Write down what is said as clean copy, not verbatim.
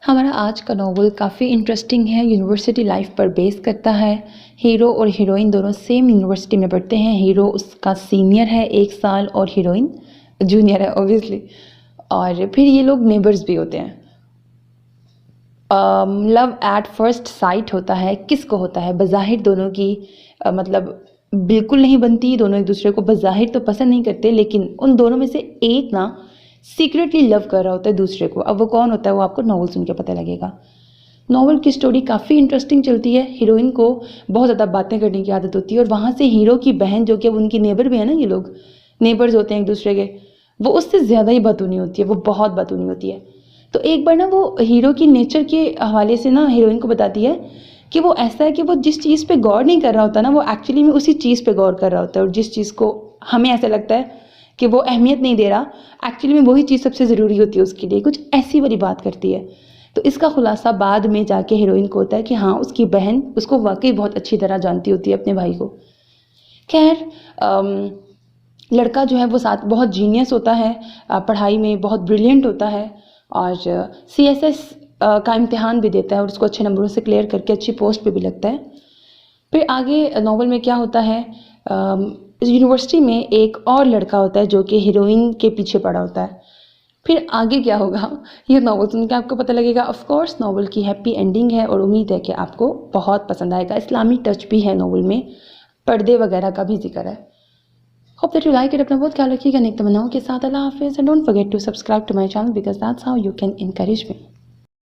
हमारा आज का नॉवल काफ़ी इंटरेस्टिंग है, यूनिवर्सिटी लाइफ पर बेस करता है। हीरो और हीरोइन दोनों सेम यूनिवर्सिटी में पढ़ते हैं। हीरो उसका सीनियर है 1 साल और हीरोइन जूनियर है ऑब्वियसली। और फिर ये लोग नेबर्स भी होते हैं। लव एट फर्स्ट साइट होता है, किसको होता है? बज़ाहिर दोनों की मतलब बिल्कुल नहीं बनती, दोनों एक दूसरे को बज़ाहिर तो पसंद नहीं करते, लेकिन उन दोनों में से एक ना सीक्रेटली लव कर रहा होता है दूसरे को। अब वो कौन होता है वो आपको नॉवल सुन के पता लगेगा। नॉवल की स्टोरी काफ़ी इंटरेस्टिंग चलती है। हीरोइन को बहुत ज़्यादा बातें करने की आदत होती है और वहाँ से हीरो की बहन, जो कि अब उनकी नेबर भी है ना, ये लोग नेबर्स होते हैं एक दूसरे के, वो उससे ज़्यादा ही बतूनी होती है, वो बहुत बतूनी होती है। तो एक बार ना वो हीरो की नेचर के हवाले से ना हीरोइन को बताती है कि वो ऐसा है कि वो जिस चीज़ पे गौर नहीं कर रहा होता ना, वो एक्चुअली में उसी चीज़ पे गौर कर रहा होता है। और जिस चीज़ को हमें ऐसा लगता है कि वो अहमियत नहीं दे रहा, एक्चुअली में वही चीज़ सबसे ज़रूरी होती है उसके लिए। कुछ ऐसी वाली बात करती है। तो इसका खुलासा बाद में जाके हीरोइन को होता है कि हाँ, उसकी बहन उसको वाकई बहुत अच्छी तरह जानती होती है, अपने भाई को। खैर, लड़का जो है वो साथ बहुत जीनियस होता है, पढ़ाई में बहुत ब्रिलियंट होता है और CSS का इम्तिहान भी देता है और उसको अच्छे नंबरों से क्लियर करके अच्छी पोस्ट पे भी लगता है। फिर आगे नॉवल में क्या होता है, यूनिवर्सिटी में एक और लड़का होता है जो कि हीरोइन के पीछे पड़ा होता है। फिर आगे क्या होगा ये नॉवल सुन के आपको पता लगेगा। ऑफ कोर्स नॉवल की हैप्पी एंडिंग है और उम्मीद है कि आपको बहुत पसंद आएगा। इस्लामी टच भी है नॉवल में, पर्दे वगैरह का भी जिक्र है। Hope that you like it. अपना बहुत ख्याल रखिएगा नेक तमन्नाओं के साथ। अल्लाह हाफिज़ and don't forget to subscribe to my channel because that's how you can encourage me.